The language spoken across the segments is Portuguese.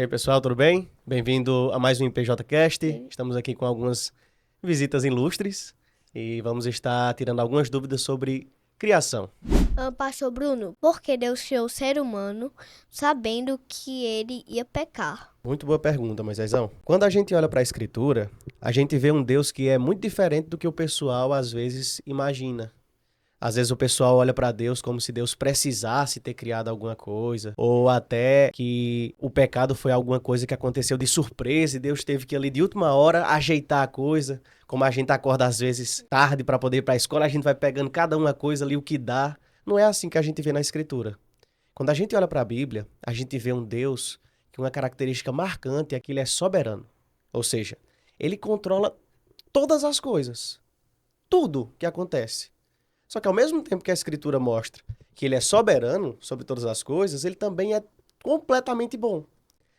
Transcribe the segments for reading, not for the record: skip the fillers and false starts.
E aí, pessoal, tudo bem? Bem-vindo a mais um IPJcast. Estamos aqui com algumas visitas ilustres e vamos estar tirando algumas dúvidas sobre criação. Pastor Bruno, por que Deus criou o ser humano sabendo que ele ia pecar? Muito boa pergunta, Moisésão. Quando a gente olha para a Escritura, a gente vê um Deus que é muito diferente do que o pessoal às vezes imagina. Às vezes o pessoal olha para Deus como se Deus precisasse ter criado alguma coisa, ou até que o pecado foi alguma coisa que aconteceu de surpresa e Deus teve que ali de última hora ajeitar a coisa. Como a gente acorda às vezes tarde para poder ir para a escola, a gente vai pegando cada uma coisa ali o que dá. Não é assim que a gente vê na Escritura. Quando a gente olha para a Bíblia, a gente vê um Deus que uma característica marcante é que ele é soberano. Ou seja, ele controla todas as coisas, tudo que acontece. Só que ao mesmo tempo que a Escritura mostra que ele é soberano sobre todas as coisas, ele também é completamente bom.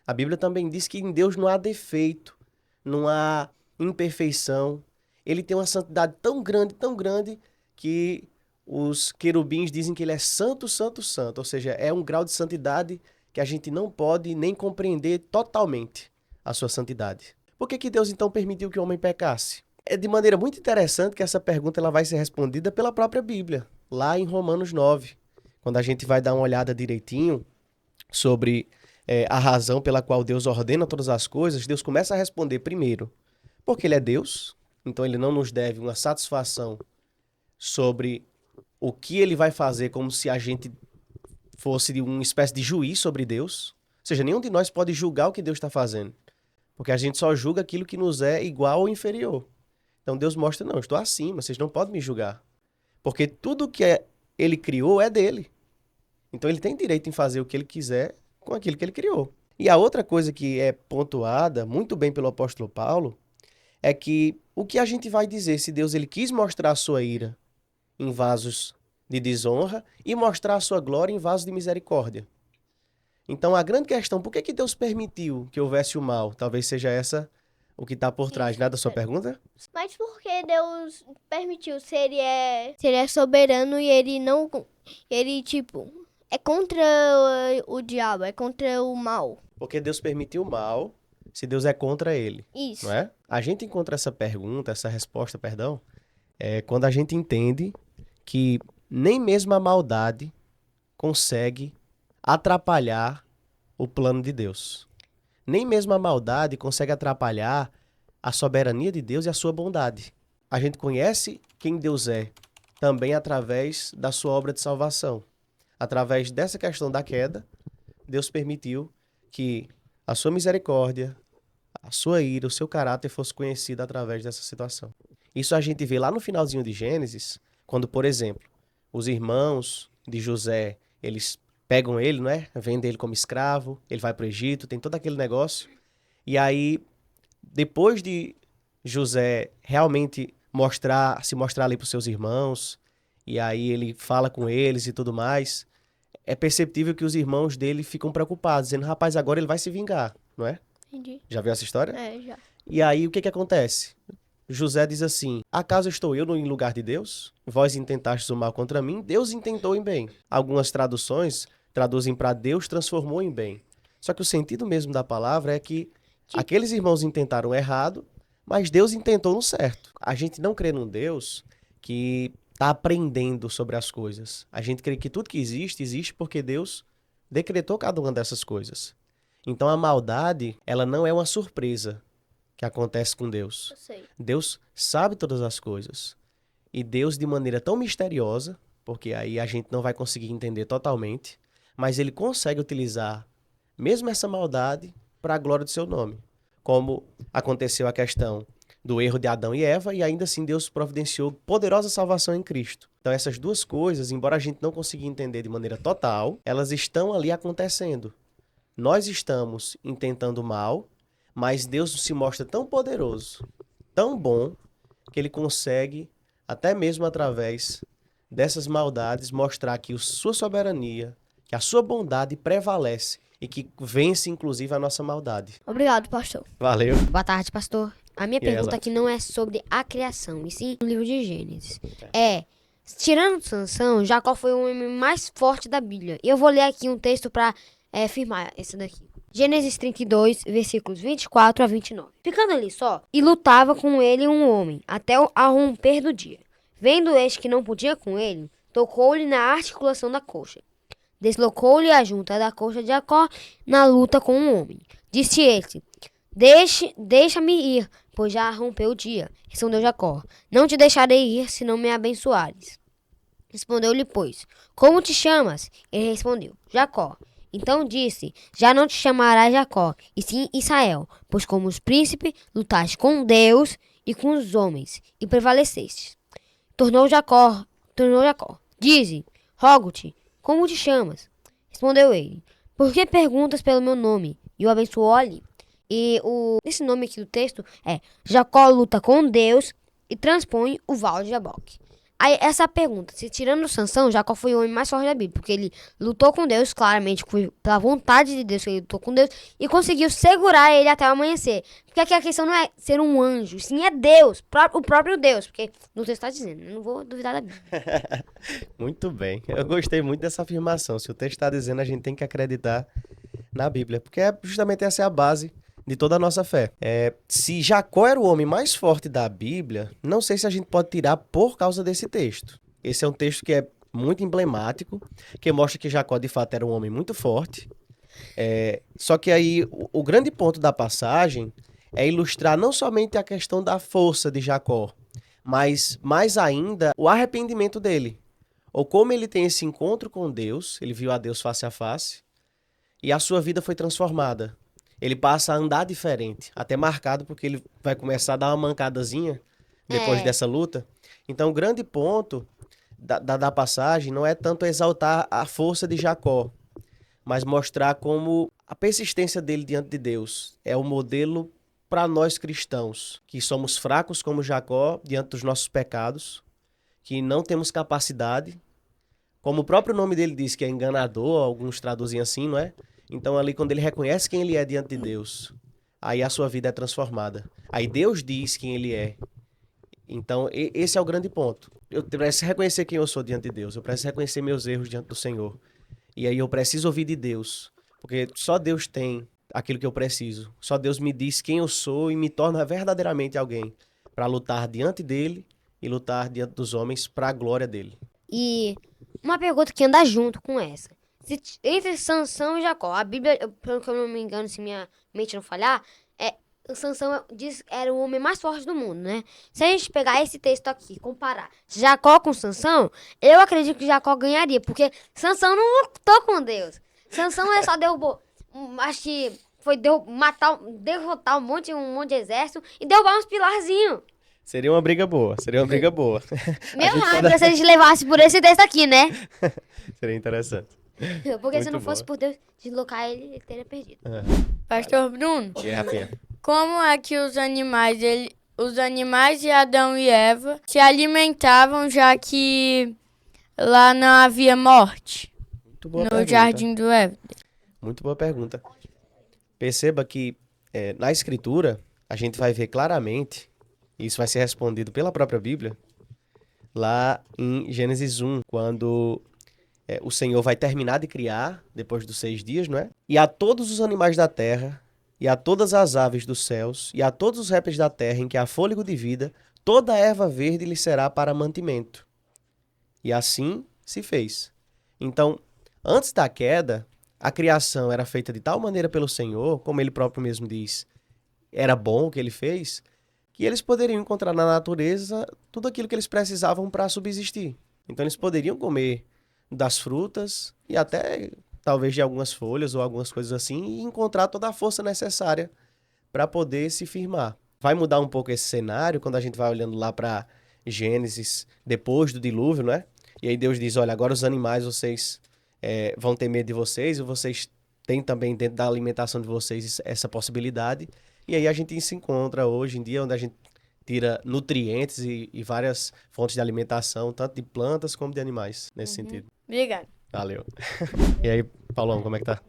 A Bíblia também diz que em Deus não há defeito, não há imperfeição. Ele tem uma santidade tão grande, que os querubins dizem que ele é santo, santo, santo. Ou seja, é um grau de santidade que a gente não pode nem compreender totalmente a sua santidade. Por que Deus então permitiu que o homem pecasse? É de maneira muito interessante que essa pergunta ela vai ser respondida pela própria Bíblia, lá em Romanos 9. Quando a gente vai dar uma olhada direitinho sobre a razão pela qual Deus ordena todas as coisas, Deus começa a responder primeiro, porque ele é Deus, então ele não nos deve uma satisfação sobre o que ele vai fazer, como se a gente fosse uma espécie de juiz sobre Deus. Ou seja, nenhum de nós pode julgar o que Deus está fazendo, porque a gente só julga aquilo que nos é igual ou inferior. Então Deus mostra, não, eu estou acima, vocês não podem me julgar. Porque tudo que ele criou é dele. Então ele tem direito em fazer o que ele quiser com aquilo que ele criou. E a outra coisa que é pontuada muito bem pelo apóstolo Paulo é que o que a gente vai dizer se Deus ele quis mostrar a sua ira em vasos de desonra e mostrar a sua glória em vasos de misericórdia. Então a grande questão, por que Deus permitiu que houvesse o mal? Talvez seja essa o que está por trás, né, da sua pergunta? Mas por que Deus permitiu? Se ele é soberano e ele não. Ele, tipo, é contra o diabo, é contra o mal. Porque Deus permitiu o mal, se Deus é contra ele, Isso. não é? A gente encontra essa pergunta, essa resposta, perdão, quando a gente entende que nem mesmo a maldade consegue atrapalhar o plano de Deus. Nem mesmo a maldade consegue atrapalhar a soberania de Deus e a sua bondade. A gente conhece quem Deus é também através da sua obra de salvação. Através dessa questão da queda, Deus permitiu que a sua misericórdia, a sua ira, o seu caráter fosse conhecido através dessa situação. Isso a gente vê lá no finalzinho de Gênesis, quando, por exemplo, os irmãos de José, eles pegam ele, não é? Vendem ele como escravo, ele vai para o Egito, tem todo aquele negócio. E aí, depois de José realmente se mostrar ali para os seus irmãos, e aí ele fala com eles e tudo mais, é perceptível que os irmãos dele ficam preocupados, dizendo, rapaz, agora ele vai se vingar, não é? Entendi. Já viu essa história? Já. E aí, o que acontece? José diz assim, acaso estou eu em lugar de Deus? Vós intentastes o mal contra mim, Deus intentou em bem. Algumas traduções traduzem para Deus transformou em bem. Só que o sentido mesmo da palavra é que aqueles irmãos intentaram errado, mas Deus intentou no certo. A gente não crê num Deus que está aprendendo sobre as coisas. A gente crê que tudo que existe, existe porque Deus decretou cada uma dessas coisas. Então a maldade, ela não é uma surpresa que acontece com Deus. Eu sei. Deus sabe todas as coisas. E Deus, de maneira tão misteriosa, porque aí a gente não vai conseguir entender totalmente, mas ele consegue utilizar mesmo essa maldade para a glória do seu nome. Como aconteceu a questão do erro de Adão e Eva, e ainda assim Deus providenciou poderosa salvação em Cristo. Então essas duas coisas, embora a gente não consiga entender de maneira total, elas estão ali acontecendo. Nós estamos intentando mal, mas Deus se mostra tão poderoso, tão bom, que ele consegue, até mesmo através dessas maldades, mostrar que a sua soberania, que a sua bondade prevalece e que vence, inclusive, a nossa maldade. Obrigado, pastor. Valeu. Boa tarde, pastor. A minha E aí, pergunta Exato. aqui não é sobre a criação, e sim no livro de Gênesis. Tirando Sansão, Jacó foi o homem mais forte da Bíblia. E eu vou ler aqui um texto para afirmar esse daqui. Gênesis 32, versículos 24 a 29. Ficando ali só, e lutava com ele um homem, até a romper do dia. Vendo este que não podia com ele, tocou-lhe na articulação da coxa. Deslocou-lhe a junta da coxa de Jacó na luta com um homem. Disse este: Deixa-me ir, pois já rompeu o dia. Respondeu Jacó: Não te deixarei ir, se não me abençoares. Respondeu-lhe, pois: Como te chamas? Ele respondeu: Jacó. Então disse: Já não te chamarás Jacó, e sim Israel, pois como os príncipes lutaste com Deus e com os homens, e prevaleceste. Tornou Jacó. Dize: Rogo-te, como te chamas? Respondeu ele: Por que perguntas pelo meu nome? E o abençoou ali. Esse nome aqui do texto é Jacó luta com Deus e transpõe o val de Jaboque. Aí essa pergunta, se tirando Sansão, Jacó foi o homem mais forte da Bíblia, porque ele lutou com Deus, claramente foi pela vontade de Deus que ele lutou com Deus, e conseguiu segurar ele até o amanhecer. Porque aqui a questão não é ser um anjo, sim é Deus, o próprio Deus, porque no texto está dizendo, eu não vou duvidar da Bíblia. Muito bem, eu gostei muito dessa afirmação. Se o texto está dizendo, a gente tem que acreditar na Bíblia, porque justamente essa é a base de toda a nossa fé. Se Jacó era o homem mais forte da Bíblia, não sei se a gente pode tirar por causa desse texto. Esse é um texto que é muito emblemático, que mostra que Jacó de fato era um homem muito forte. Só que aí o grande ponto da passagem é ilustrar não somente a questão da força de Jacó, mas mais ainda o arrependimento dele. Ou como ele tem esse encontro com Deus, ele viu a Deus face a face, e a sua vida foi transformada. Ele passa a andar diferente, até marcado porque ele vai começar a dar uma mancadazinha depois dessa luta. Então, o grande ponto da passagem não é tanto exaltar a força de Jacó, mas mostrar como a persistência dele diante de Deus é o modelo para nós cristãos, que somos fracos como Jacó diante dos nossos pecados, que não temos capacidade, como o próprio nome dele diz, que é enganador, alguns traduzem assim, não é? Então ali quando ele reconhece quem ele é diante de Deus, aí a sua vida é transformada. Aí Deus diz quem ele é. Então esse é o grande ponto. Eu preciso reconhecer quem eu sou diante de Deus, eu preciso reconhecer meus erros diante do Senhor. E aí eu preciso ouvir de Deus, porque só Deus tem aquilo que eu preciso. Só Deus me diz quem eu sou e me torna verdadeiramente alguém para lutar diante dele e lutar diante dos homens para a glória dele. E uma pergunta que anda junto com essa. Entre Sansão e Jacó, a Bíblia, pelo que eu não me engano, se minha mente não falhar, Sansão diz que era o homem mais forte do mundo, né? Se a gente pegar esse texto aqui, comparar Jacó com Sansão, eu acredito que Jacó ganharia, porque Sansão não lutou com Deus. Sansão só derrubou, acho que foi derrotar um monte de exército e derrubar uns pilarzinhos. Seria uma briga boa, Meu raiva se a gente levasse por esse texto aqui, né? Seria interessante. Porque Muito se não fosse boa. por Deus deslocar ele, ele teria perdido. Pastor Bruno, E aí, Rafinha? como é que os animais de Adão e Eva se alimentavam, já que lá não havia morte Muito boa no pergunta. jardim do Éden? Muito boa pergunta. Perceba que na Escritura a gente vai ver claramente, e isso vai ser respondido pela própria Bíblia, lá em Gênesis 1, quando o Senhor vai terminar de criar, depois dos 6 dias, não é? E a todos os animais da terra, e a todas as aves dos céus, e a todos os répteis da terra em que há fôlego de vida, toda a erva verde lhe será para mantimento. E assim se fez. Então, antes da queda, a criação era feita de tal maneira pelo Senhor, como ele próprio mesmo diz, era bom o que ele fez, que eles poderiam encontrar na natureza tudo aquilo que eles precisavam para subsistir. Então, eles poderiam comer das frutas e até talvez de algumas folhas ou algumas coisas assim e encontrar toda a força necessária para poder se firmar. Vai mudar um pouco esse cenário quando a gente vai olhando lá para Gênesis, depois do dilúvio, não é? E aí Deus diz, olha, agora os animais vocês vão ter medo de vocês e vocês têm também dentro da alimentação de vocês essa possibilidade. E aí a gente se encontra hoje em dia onde a gente tira nutrientes e várias fontes de alimentação, tanto de plantas como de animais, nesse sentido. Obrigado. Valeu. E aí, Paulão, como é que tá?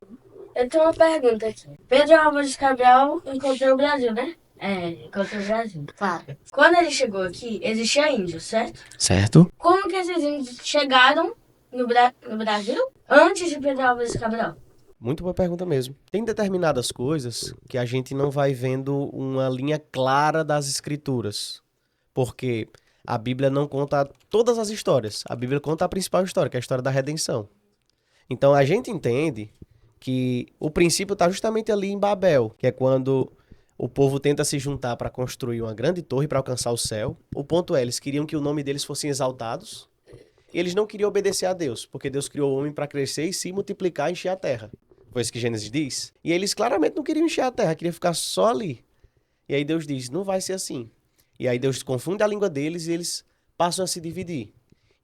Eu tenho uma pergunta aqui. Pedro Álvares Cabral encontrou o Brasil, né? Encontrou o Brasil. Claro. Quando ele chegou aqui, existia índio, certo? Certo. Como que esses índios chegaram no Brasil antes de Pedro Álvares Cabral? Muito boa pergunta mesmo. Tem determinadas coisas que a gente não vai vendo uma linha clara das escrituras, porque a Bíblia não conta todas as histórias. A Bíblia conta a principal história, que é a história da redenção. Então a gente entende que o princípio está justamente ali em Babel, que é quando o povo tenta se juntar para construir uma grande torre para alcançar o céu. O ponto é, eles queriam que o nome deles fossem exaltados, e eles não queriam obedecer a Deus, porque Deus criou o homem para crescer e se multiplicar e encher a terra. Foi isso que Gênesis diz. E eles claramente não queriam encher a terra, queriam ficar só ali. E aí Deus diz, não vai ser assim. E aí Deus confunde a língua deles e eles passam a se dividir.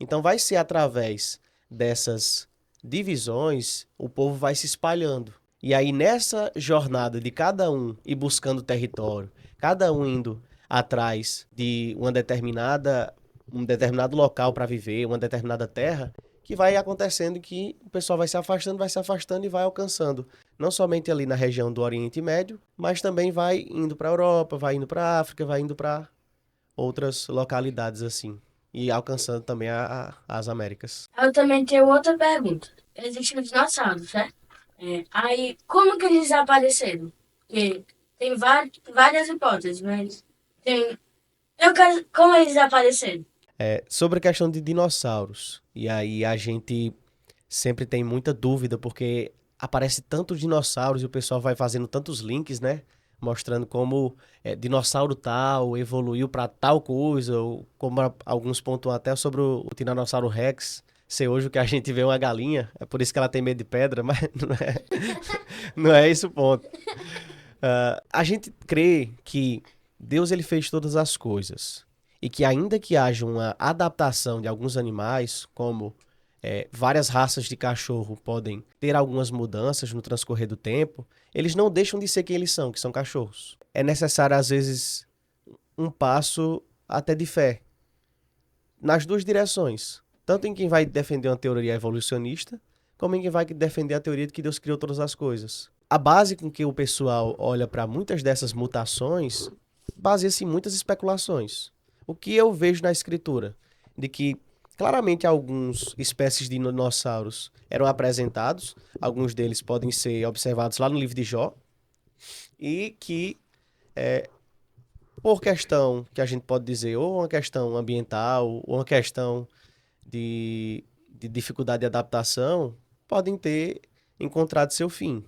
Então vai ser através dessas divisões, o povo vai se espalhando. E aí nessa jornada de cada um ir buscando território, cada um indo atrás de um determinado local para viver, uma determinada terra, que vai acontecendo que o pessoal vai se afastando e vai alcançando. Não somente ali na região do Oriente Médio, mas também vai indo para a Europa, vai indo para a África, vai indo para outras localidades assim. E alcançando também as Américas. Eu também tenho outra pergunta. Existem os dinossauros, certo? Aí, como que eles apareceram? Porque tem várias hipóteses, mas tem... Eu quero... Como eles apareceram? Sobre a questão de dinossauros. E aí a gente sempre tem muita dúvida, porque aparece tantos dinossauros e o pessoal vai fazendo tantos links, né? Mostrando como dinossauro tal evoluiu para tal coisa, ou como alguns pontuam até sobre o Tiranossauro Rex ser hoje o que a gente vê uma galinha. É por isso que ela tem medo de pedra, mas não é esse o ponto. A gente crê que Deus ele fez todas as coisas e que ainda que haja uma adaptação de alguns animais, como várias raças de cachorro podem ter algumas mudanças no transcorrer do tempo, eles não deixam de ser quem eles são, que são cachorros. É necessário, às vezes, um passo até de fé, nas duas direções. Tanto em quem vai defender uma teoria evolucionista, como em quem vai defender a teoria de que Deus criou todas as coisas. A base com que o pessoal olha para muitas dessas mutações baseia-se em muitas especulações. O que eu vejo na escritura? De que claramente algumas espécies de dinossauros eram apresentados, alguns deles podem ser observados lá no livro de Jó, e que, por questão que a gente pode dizer, ou uma questão ambiental, ou uma questão de dificuldade de adaptação, podem ter encontrado seu fim.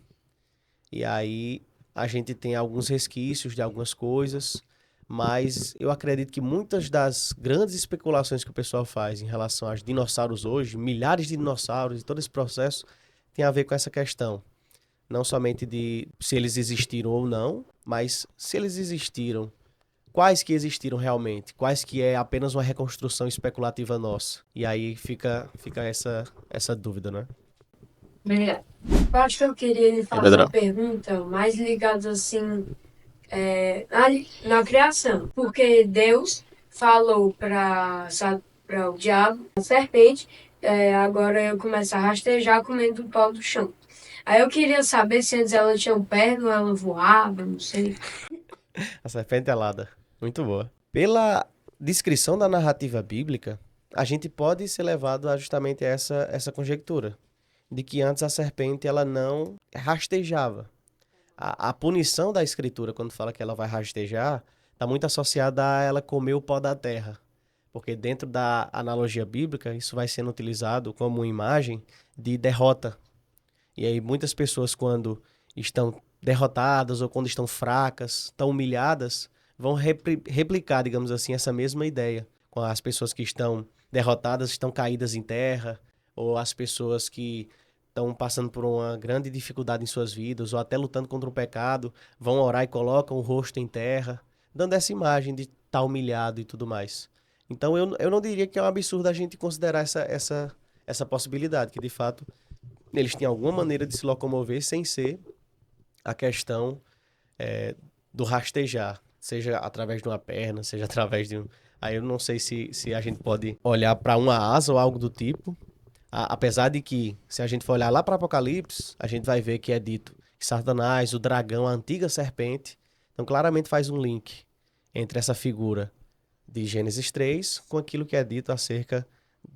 E aí a gente tem alguns resquícios de algumas coisas, mas eu acredito que muitas das grandes especulações que o pessoal faz em relação aos dinossauros hoje, milhares de dinossauros e todo esse processo, tem a ver com essa questão. Não somente de se eles existiram ou não, mas se eles existiram, quais que existiram realmente, quais que é apenas uma reconstrução especulativa nossa. E aí fica essa dúvida, né? Obrigado. Eu acho que eu queria lhe fazer uma pergunta mais ligada assim na criação. Porque Deus falou para o diabo, a serpente, agora eu começo a rastejar comendo o pau do chão. Aí eu queria saber se antes ela tinha um perna ou ela voava, não sei. A serpente alada. Muito boa. Pela descrição da narrativa bíblica, a gente pode ser levado a justamente essa conjectura de que antes a serpente ela não rastejava. A punição da escritura, quando fala que ela vai rastejar, está muito associada a ela comer o pó da terra. Porque dentro da analogia bíblica, isso vai sendo utilizado como uma imagem de derrota. E aí muitas pessoas, quando estão derrotadas ou quando estão fracas, estão humilhadas, vão replicar, digamos assim, essa mesma ideia. Com as pessoas que estão derrotadas, estão caídas em terra, ou as pessoas que estão passando por uma grande dificuldade em suas vidas, ou até lutando contra um pecado, vão orar e colocam o rosto em terra, dando essa imagem de estar humilhado e tudo mais. Então eu não diria que é um absurdo a gente considerar essa possibilidade, que de fato eles têm alguma maneira de se locomover sem ser a questão do rastejar, seja através de uma perna, seja através de um... Aí eu não sei se a gente pode olhar para uma asa ou algo do tipo, apesar de que, se a gente for olhar lá para Apocalipse, a gente vai ver que é dito que Satanás, o dragão, a antiga serpente, então claramente faz um link entre essa figura de Gênesis 3 com aquilo que é dito acerca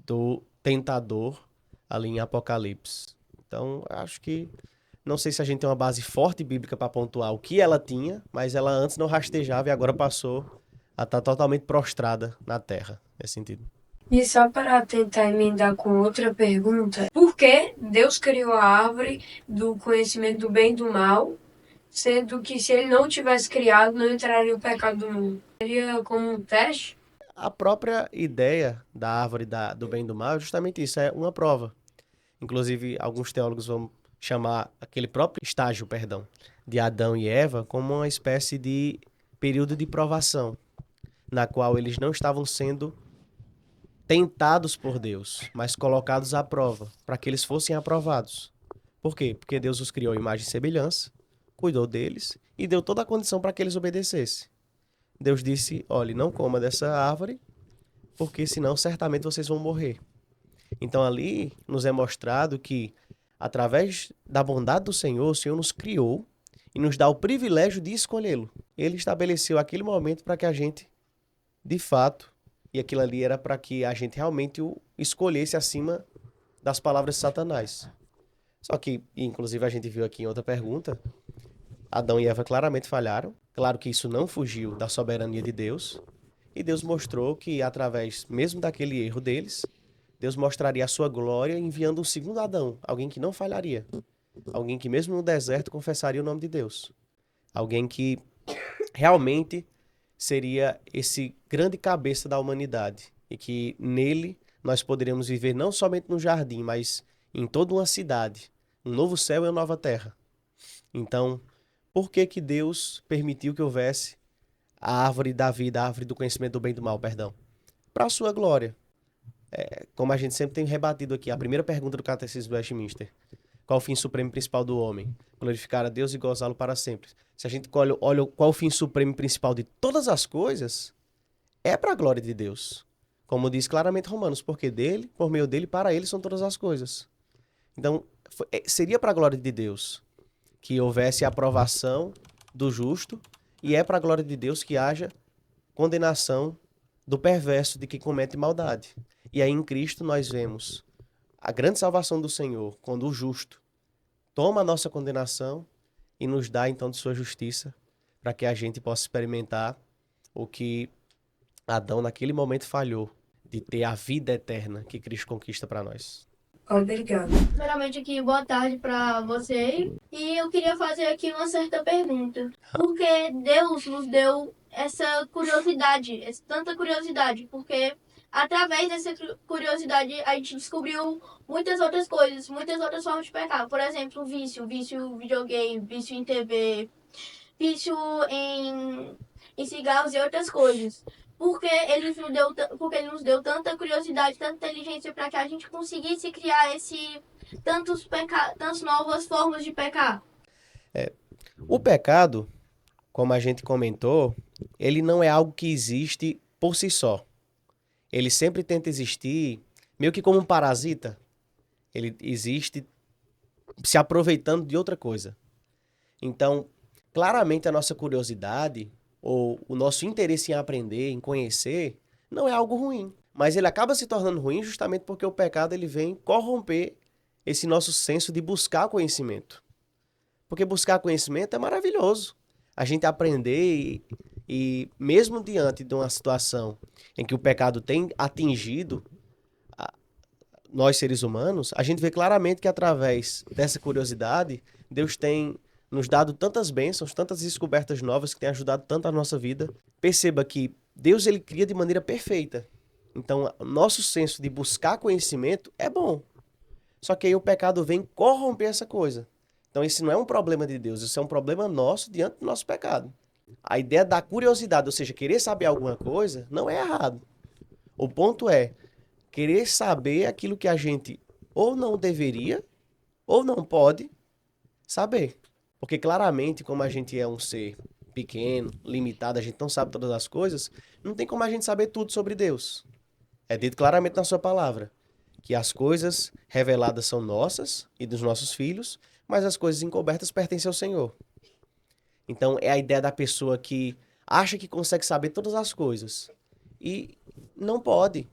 do tentador ali em Apocalipse. Então, acho que Não sei se a gente tem uma base forte bíblica para pontuar o que ela tinha, mas ela antes não rastejava e agora passou a estar totalmente prostrada na terra, nesse sentido. E só para tentar emendar com outra pergunta, por que Deus criou a árvore do conhecimento do bem e do mal, sendo que se ele não tivesse criado, não entraria o pecado do mundo? Seria como um teste? A própria ideia da árvore do bem e do mal é justamente isso, é uma prova. Inclusive, alguns teólogos vão chamar aquele próprio estágio, de Adão e Eva como uma espécie de período de provação, na qual eles não estavam sendo tentados por Deus, mas colocados à prova, para que eles fossem aprovados. Por quê? Porque Deus os criou em imagem e semelhança, cuidou deles e deu toda a condição para que eles obedecessem. Deus disse, olhe, não coma dessa árvore, porque senão certamente vocês vão morrer. Então ali nos é mostrado que, através da bondade do Senhor, o Senhor nos criou e nos dá o privilégio de escolhê-lo. Ele estabeleceu aquele momento para que a gente, de fato, e aquilo ali era para que a gente realmente o escolhesse acima das palavras de Satanás. Só que, inclusive a gente viu aqui em outra pergunta, Adão e Eva claramente falharam. Claro que isso não fugiu da soberania de Deus. E Deus mostrou que, através mesmo daquele erro deles, Deus mostraria a sua glória enviando um segundo Adão, alguém que não falharia. Alguém que mesmo no deserto confessaria o nome de Deus. Alguém que realmente seria esse grande cabeça da humanidade. E que nele nós poderíamos viver não somente no jardim, mas em toda uma cidade. Um novo céu e uma nova terra. Então, por que que Deus permitiu que houvesse a árvore da vida, a árvore do conhecimento do bem e do mal, para a sua glória. Como a gente sempre tem rebatido aqui, a primeira pergunta do Catecismo do Westminster. Qual o fim supremo e principal do homem? Glorificar a Deus e gozá-lo para sempre. Se a gente olha qual o fim supremo e principal de todas as coisas, é para a glória de Deus. Como diz claramente Romanos, porque dele, por meio dele, para ele são todas as coisas. Então, seria para a glória de Deus que houvesse a aprovação do justo, e é para a glória de Deus que haja condenação do perverso, de quem comete maldade. E aí em Cristo nós vemos a grande salvação do Senhor, quando o justo toma a nossa condenação e nos dá então de sua justiça, para que a gente possa experimentar o que Adão naquele momento falhou, de ter a vida eterna que Cristo conquista para nós. Obrigado. Primeiramente aqui, boa tarde para você. E eu queria fazer aqui uma certa pergunta. Por que Deus nos deu essa curiosidade, tanta curiosidade? Porque através dessa curiosidade a gente descobriu muitas outras coisas, muitas outras formas de pecar. Por exemplo, vício em videogame, vício em TV, vício em cigarros e outras coisas. Porque ele nos deu tanta curiosidade, tanta inteligência para que a gente conseguisse criar tantas novas formas de pecar. O pecado, como a gente comentou, ele não é algo que existe por si só. Ele sempre tenta existir meio que como um parasita. Ele existe se aproveitando de outra coisa. Então, claramente a nossa curiosidade ou o nosso interesse em aprender, em conhecer, não é algo ruim. Mas ele acaba se tornando ruim justamente porque o pecado ele vem corromper esse nosso senso de buscar conhecimento. Porque buscar conhecimento é maravilhoso. A gente aprender e mesmo diante de uma situação em que o pecado tem atingido nós seres humanos, a gente vê claramente que através dessa curiosidade, Deus tem nos dado tantas bênçãos, tantas descobertas novas que têm ajudado tanto a nossa vida. Perceba que Deus ele cria de maneira perfeita. Então, nosso senso de buscar conhecimento é bom. Só que aí o pecado vem corromper essa coisa. Então, esse não é um problema de Deus, isso é um problema nosso diante do nosso pecado. A ideia da curiosidade, ou seja, querer saber alguma coisa, não é errado. O ponto é querer saber aquilo que a gente ou não deveria, ou não pode saber. Porque claramente, como a gente é um ser pequeno, limitado, a gente não sabe todas as coisas, não tem como a gente saber tudo sobre Deus. É dito claramente na sua palavra, que as coisas reveladas são nossas e dos nossos filhos, mas as coisas encobertas pertencem ao Senhor. Então, é a ideia da pessoa que acha que consegue saber todas as coisas e não pode.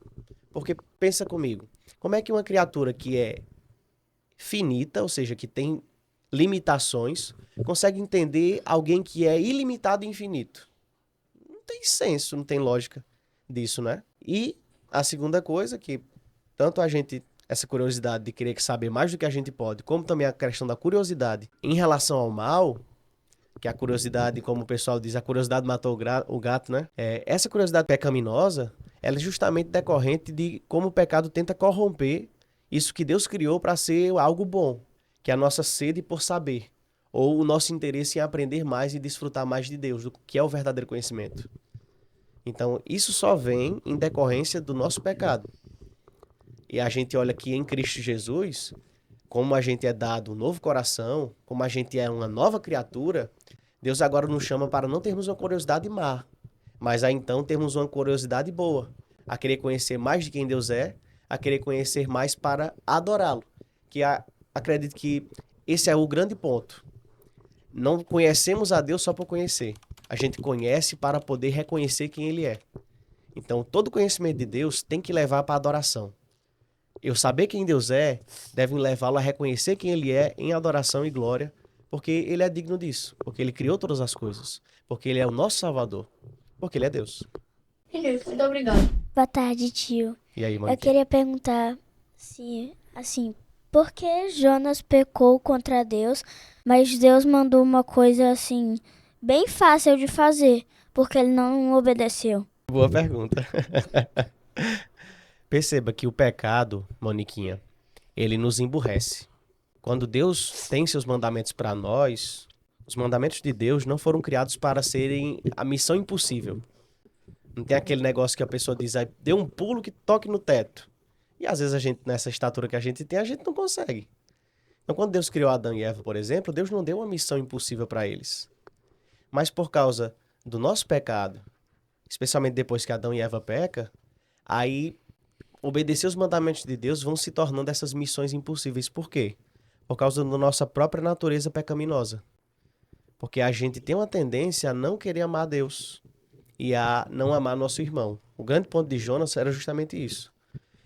Porque, pensa comigo, como é que uma criatura que é finita, ou seja, que tem limitações, consegue entender alguém que é ilimitado e infinito? Não tem senso, não tem lógica disso, né? E a segunda coisa que tanto essa curiosidade de querer saber mais do que a gente pode, como também a questão da curiosidade em relação ao mal, que a curiosidade, como o pessoal diz, a curiosidade matou o gato, né? Essa curiosidade pecaminosa, ela é justamente decorrente de como o pecado tenta corromper isso que Deus criou para ser algo bom, que é a nossa sede por saber, ou o nosso interesse em aprender mais e desfrutar mais de Deus, do que é o verdadeiro conhecimento. Então, isso só vem em decorrência do nosso pecado. E a gente olha que em Cristo Jesus, como a gente é dado um novo coração, como a gente é uma nova criatura, Deus agora nos chama para não termos uma curiosidade má, mas a então termos uma curiosidade boa, a querer conhecer mais de quem Deus é, a querer conhecer mais para adorá-lo. Acredito que esse é o grande ponto. Não conhecemos a Deus só por conhecer. A gente conhece para poder reconhecer quem Ele é. Então, todo conhecimento de Deus tem que levar para a adoração. Eu saber quem Deus é, deve levá-lo a reconhecer quem Ele é em adoração e glória, porque Ele é digno disso, porque Ele criou todas as coisas, porque Ele é o nosso Salvador, porque Ele é Deus. Muito obrigado. Boa tarde, tio. E aí, Eu mãe? queria perguntar se, assim, por que Jonas pecou contra Deus, mas Deus mandou uma coisa, assim, bem fácil de fazer, porque ele não obedeceu? Boa pergunta. Perceba que o pecado, Moniquinha, ele nos emburrece. Quando Deus tem seus mandamentos para nós, os mandamentos de Deus não foram criados para serem a missão impossível. Não tem aquele negócio que a pessoa diz, aí, dê um pulo que toque no teto. E às vezes a gente, nessa estatura que a gente tem, a gente não consegue. Então, quando Deus criou Adão e Eva, por exemplo, Deus não deu uma missão impossível para eles. Mas por causa do nosso pecado, especialmente depois que Adão e Eva pecam, aí obedecer os mandamentos de Deus vão se tornando essas missões impossíveis. Por quê? Por causa da nossa própria natureza pecaminosa. Porque a gente tem uma tendência a não querer amar Deus e a não amar nosso irmão. O grande ponto de Jonas era justamente isso.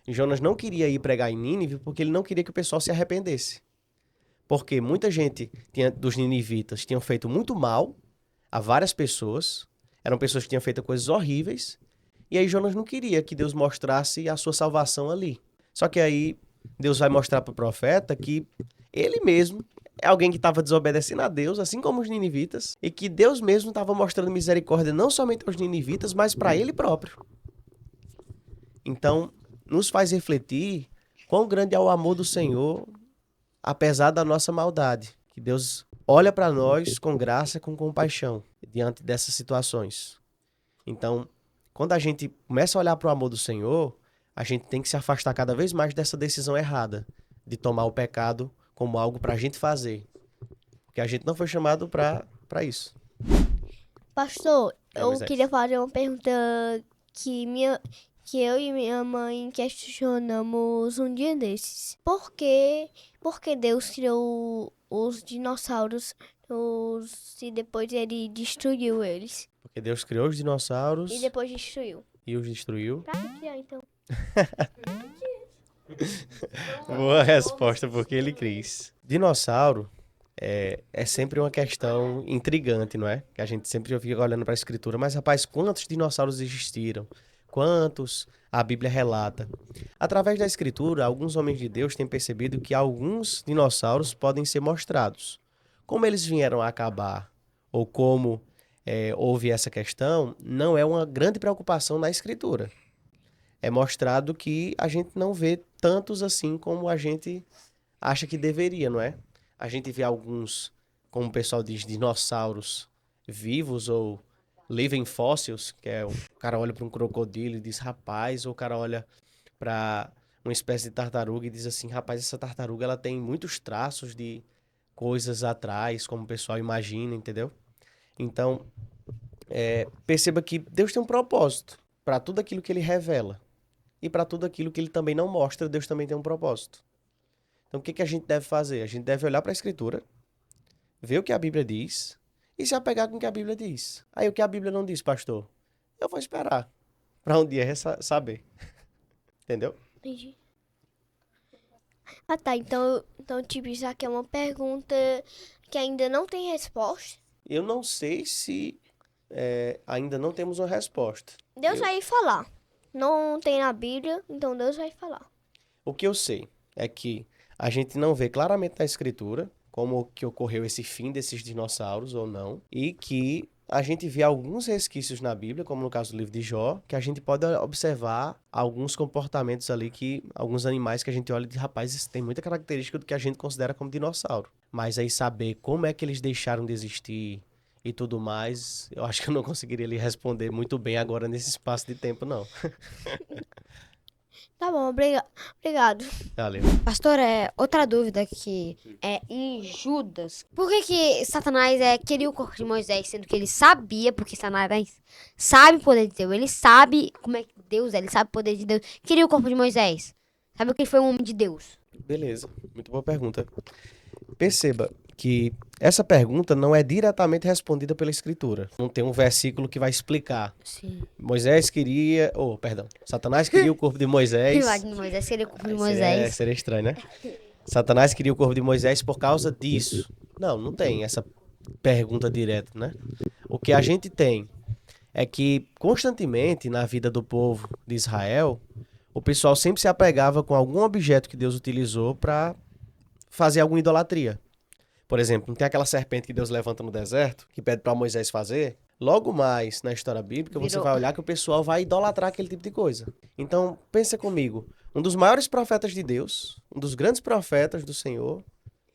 Jonas não queria ir pregar em Nínive porque ele não queria que o pessoal se arrependesse. Porque muita gente dos ninivitas tinham feito muito mal a várias pessoas, eram pessoas que tinham feito coisas horríveis, e aí Jonas não queria que Deus mostrasse a sua salvação ali. Só que aí Deus vai mostrar para o profeta que ele mesmo é alguém que estava desobedecendo a Deus, assim como os ninivitas, e que Deus mesmo estava mostrando misericórdia não somente aos ninivitas, mas para ele próprio. Então, nos faz refletir quão grande é o amor do Senhor, apesar da nossa maldade. Que Deus olha para nós com graça, com compaixão, diante dessas situações. Então, quando a gente começa a olhar para o amor do Senhor, a gente tem que se afastar cada vez mais dessa decisão errada, de tomar o pecado como algo para a gente fazer. Porque a gente não foi chamado para isso. Pastor, eu Moisés. queria fazer uma pergunta que eu e minha mãe questionamos um dia desses. Por que Deus criou os dinossauros se depois ele destruiu eles? Porque Deus criou os dinossauros E depois destruiu. e os destruiu. Pra que criar, então? Boa resposta, porque ele quis. Dinossauro é sempre uma questão intrigante, não é? Que a gente sempre fica olhando para a escritura. Mas, rapaz, quantos dinossauros existiram? Quantos a Bíblia relata? Através da escritura, alguns homens de Deus têm percebido que alguns dinossauros podem ser mostrados. Como eles vieram a acabar, ou como houve essa questão, não é uma grande preocupação na escritura. É mostrado que a gente não vê tantos assim como a gente acha que deveria, não é? A gente vê alguns, como o pessoal diz, dinossauros vivos ou living fossils, que é o cara olha para um crocodilo e diz, rapaz, ou o cara olha para uma espécie de tartaruga e diz assim, rapaz, essa tartaruga ela tem muitos traços de coisas atrás, como o pessoal imagina, entendeu? Então, perceba que Deus tem um propósito para tudo aquilo que ele revela. E para tudo aquilo que ele também não mostra, Deus também tem um propósito. Então, o que a gente deve fazer? A gente deve olhar para a Escritura, ver o que a Bíblia diz e se apegar com o que a Bíblia diz. Aí, o que a Bíblia não diz, pastor? Eu vou esperar para um dia saber. Entendeu? Entendi. Ah, tá. Então, tipo, isso aqui é uma pergunta que ainda não tem resposta. Eu não sei se ainda não temos uma resposta. Deus vai falar. Não tem na Bíblia, então Deus vai falar. O que eu sei é que a gente não vê claramente na escritura como que ocorreu esse fim desses dinossauros ou não, e que a gente vê alguns resquícios na Bíblia, como no caso do livro de Jó, que a gente pode observar alguns comportamentos ali que alguns animais que a gente olha e diz, rapaz, isso tem muita característica do que a gente considera como dinossauro. Mas aí saber como é que eles deixaram de existir e tudo mais, eu acho que eu não conseguiria lhe responder muito bem agora nesse espaço de tempo, não. Tá bom, obrigado. Valeu. Pastor, outra dúvida que é em Judas. Por que Satanás queria o corpo de Moisés, sendo que ele sabia, porque Satanás sabe o poder de Deus, ele sabe como é que Deus é, ele sabe o poder de Deus. Queria o corpo de Moisés. Sabe que ele foi um homem de Deus. Beleza, muito boa pergunta. Perceba que essa pergunta não é diretamente respondida pela Escritura. Não tem um versículo que vai explicar. Sim. Satanás queria o corpo de Moisés. Imagina, Moisés queria o corpo de Moisés. Seria estranho, né? Satanás queria o corpo de Moisés por causa disso. Não tem essa pergunta direta, né? O que a gente tem é que constantemente na vida do povo de Israel, o pessoal sempre se apegava com algum objeto que Deus utilizou para fazer alguma idolatria. Por exemplo, não tem aquela serpente que Deus levanta no deserto, que pede para Moisés fazer? Logo mais na história bíblica, você vai olhar que o pessoal vai idolatrar aquele tipo de coisa. Então, pensa comigo. Um dos maiores profetas de Deus, um dos grandes profetas do Senhor,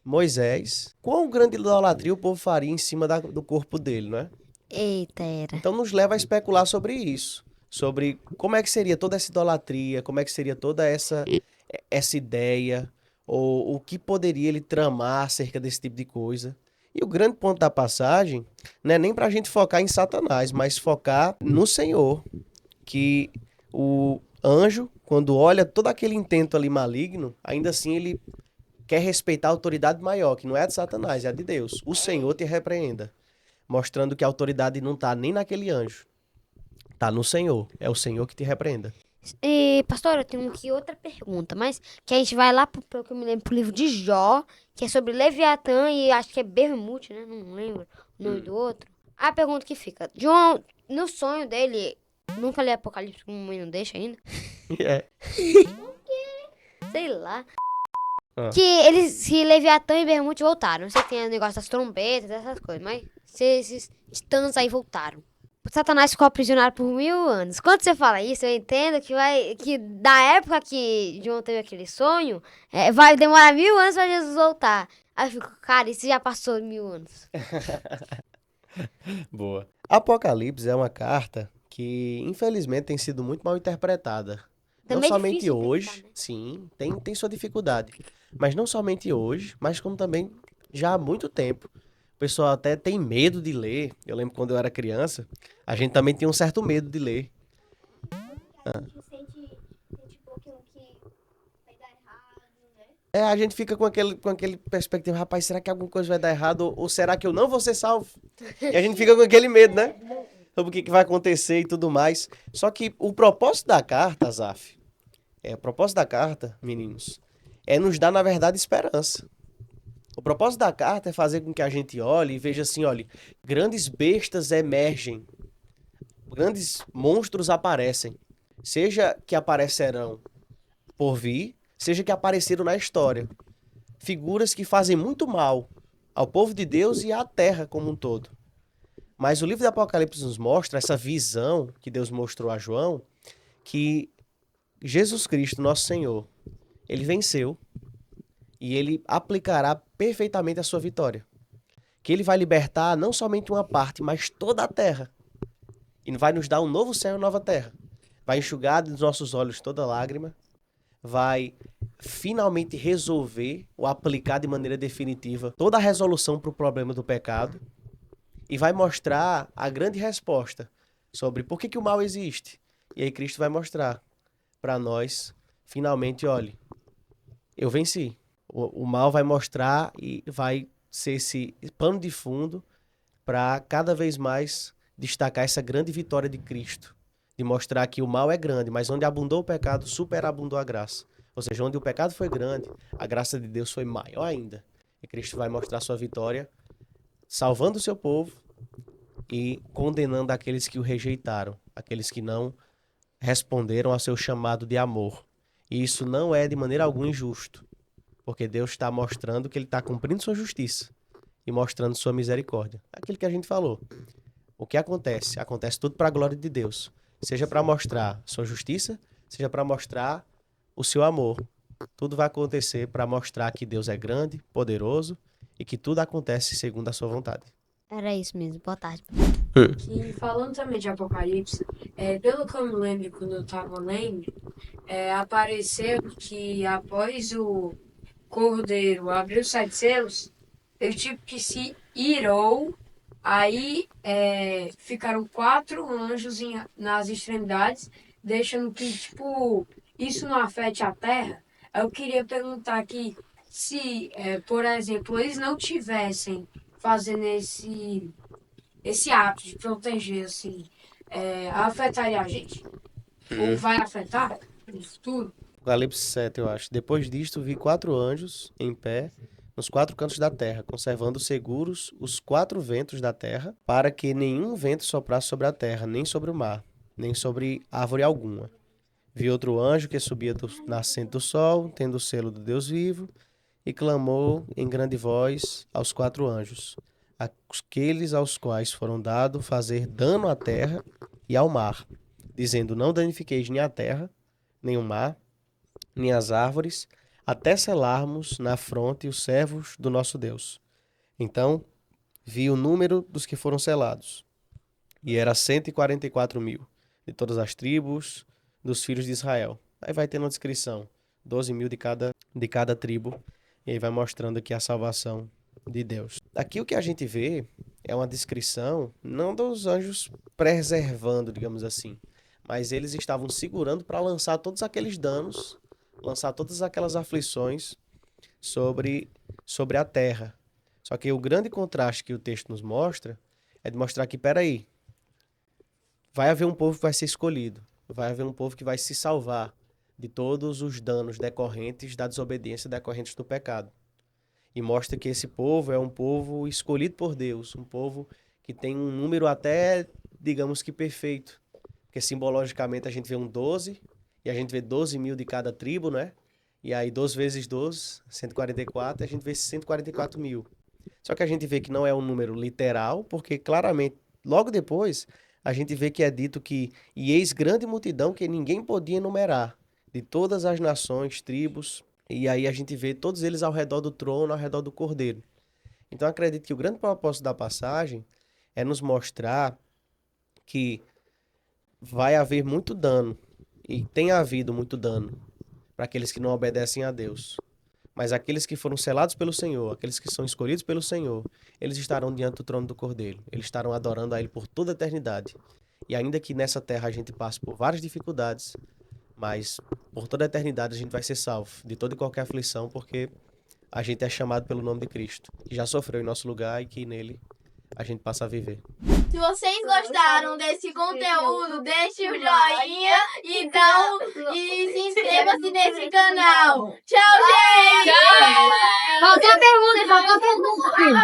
Moisés, quão grande idolatria o povo faria em cima do corpo dele, não é? Eita, era. Então nos leva a especular sobre isso. Sobre como é que seria toda essa idolatria, como é que seria toda essa ideia, ou o que poderia ele tramar acerca desse tipo de coisa. E o grande ponto da passagem não é nem para a gente focar em Satanás, mas focar no Senhor. Que o anjo, quando olha todo aquele intento ali maligno, ainda assim ele quer respeitar a autoridade maior, que não é a de Satanás, é a de Deus. O Senhor te repreenda. Mostrando que a autoridade não está nem naquele anjo. Está no Senhor. É o Senhor que te repreenda. E, pastor, eu tenho aqui outra pergunta, mas que a gente vai lá pelo que eu me lembro, pro livro de Jó, que é sobre Leviatã e acho que é Bermute, né? Não lembro o nome do outro. A pergunta que fica, João, no sonho dele, nunca lê Apocalipse, como mãe não deixa ainda. Sei lá. Que Leviatã e Bermute voltaram. Não sei se tem o negócio das trombetas, essas coisas, mas esses titãs aí voltaram. Satanás ficou aprisionado por 1000 anos. Quando você fala isso, eu entendo que da época que João teve aquele sonho, vai demorar 1000 anos pra Jesus voltar. Aí eu fico, cara, isso já passou 1000 anos. Boa. Apocalipse é uma carta que, infelizmente, tem sido muito mal interpretada. Também não somente difícil hoje, interpretar, né? sim, tem sua dificuldade. Mas não somente hoje, mas como também já há muito tempo. O pessoal até tem medo de ler. Eu lembro quando eu era criança, a gente também tinha um certo medo de ler. A gente fica com aquele perspectiva, rapaz, será que alguma coisa vai dar errado? Ou será que eu não vou ser salvo? E a gente fica com aquele medo, né? Sobre o que vai acontecer e tudo mais. Só que o propósito da carta, Zaf, o propósito da carta, meninos, é nos dar, na verdade, esperança. O propósito da carta é fazer com que a gente olhe e veja assim, olhe, grandes bestas emergem, grandes monstros aparecem, seja que aparecerão por vir, seja que apareceram na história. Figuras que fazem muito mal ao povo de Deus e à terra como um todo. Mas o livro do Apocalipse nos mostra essa visão que Deus mostrou a João, que Jesus Cristo, nosso Senhor, ele venceu e ele aplicará perfeitamente a sua vitória. Que ele vai libertar não somente uma parte, mas toda a terra. E vai nos dar um novo céu e nova terra. Vai enxugar dos nossos olhos toda lágrima. Vai finalmente resolver ou aplicar de maneira definitiva toda a resolução para o problema do pecado. E vai mostrar a grande resposta sobre por que o mal existe. E aí Cristo vai mostrar para nós, finalmente, olhe, eu venci. O mal vai mostrar e vai ser esse pano de fundo para cada vez mais destacar essa grande vitória de Cristo. De mostrar que o mal é grande, mas onde abundou o pecado, superabundou a graça. Ou seja, onde o pecado foi grande, a graça de Deus foi maior ainda. E Cristo vai mostrar sua vitória, salvando o seu povo e condenando aqueles que o rejeitaram, aqueles que não responderam ao seu chamado de amor. E isso não é de maneira alguma injusto, porque Deus está mostrando que ele está cumprindo sua justiça e mostrando sua misericórdia. Aquilo que a gente falou. O que acontece? Acontece tudo para a glória de Deus. Seja para mostrar sua justiça, seja para mostrar o seu amor. Tudo vai acontecer para mostrar que Deus é grande, poderoso e que tudo acontece segundo a sua vontade. Era isso mesmo. Boa tarde. E falando também de Apocalipse, pelo que eu me lembro quando eu estava lendo, apareceu que após o Cordeiro abrir os 7 selos, ele tipo que se irou, aí ficaram 4 anjos nas extremidades, deixando que, tipo, isso não afete a Terra. Eu queria perguntar aqui se, por exemplo, eles não tivessem fazendo esse ato de proteger, assim, afetaria a gente? Ou vai afetar no futuro? Apocalipse 7, eu acho. Depois disto, vi 4 anjos em pé nos 4 cantos da terra, conservando seguros os 4 ventos da terra, para que nenhum vento soprasse sobre a terra, nem sobre o mar, nem sobre árvore alguma. Vi outro anjo que subia do nascente do sol, tendo o selo do Deus vivo, e clamou em grande voz aos 4 anjos, aqueles aos quais foram dado fazer dano à terra e ao mar, dizendo: não danifiqueis nem a terra, nem o mar, nem as árvores, até selarmos na fronte os servos do nosso Deus. Então vi o número dos que foram selados, e era 144.000, de todas as tribos dos filhos de Israel. Aí vai tendo uma descrição, 12.000 de cada tribo, e aí vai mostrando aqui a salvação de Deus. Aqui o que a gente vê é uma descrição, não dos anjos preservando, digamos assim, mas eles estavam segurando para lançar todos aqueles danos, lançar todas aquelas aflições sobre a terra. Só que o grande contraste que o texto nos mostra é de mostrar que, peraí, vai haver um povo que vai ser escolhido, vai haver um povo que vai se salvar de todos os danos decorrentes da desobediência, decorrentes do pecado. E mostra que esse povo é um povo escolhido por Deus, um povo que tem um número até, digamos que perfeito. Porque simbologicamente a gente vê um 12, e a gente vê 12.000 de cada tribo, né? E aí 12 vezes 12, 144, e a gente vê 144.000. Só que a gente vê que não é um número literal, porque claramente, logo depois, a gente vê que é dito que e eis grande multidão que ninguém podia enumerar, de todas as nações, tribos, e aí a gente vê todos eles ao redor do trono, ao redor do cordeiro. Então acredito que o grande propósito da passagem é nos mostrar que vai haver muito dano, e tem havido muito dano, para aqueles que não obedecem a Deus. Mas aqueles que foram selados pelo Senhor, aqueles que são escolhidos pelo Senhor, eles estarão diante do trono do Cordeiro. Eles estarão adorando a Ele por toda a eternidade. E ainda que nessa terra a gente passe por várias dificuldades, mas por toda a eternidade a gente vai ser salvo de toda e qualquer aflição, porque a gente é chamado pelo nome de Cristo, que já sofreu em nosso lugar e que nele a gente passa a viver. Se vocês gostaram desse conteúdo, deixe o joinha e se inscreva-se nesse canal. Tchau, gente! Qualquer pergunta, qualquer pergunta.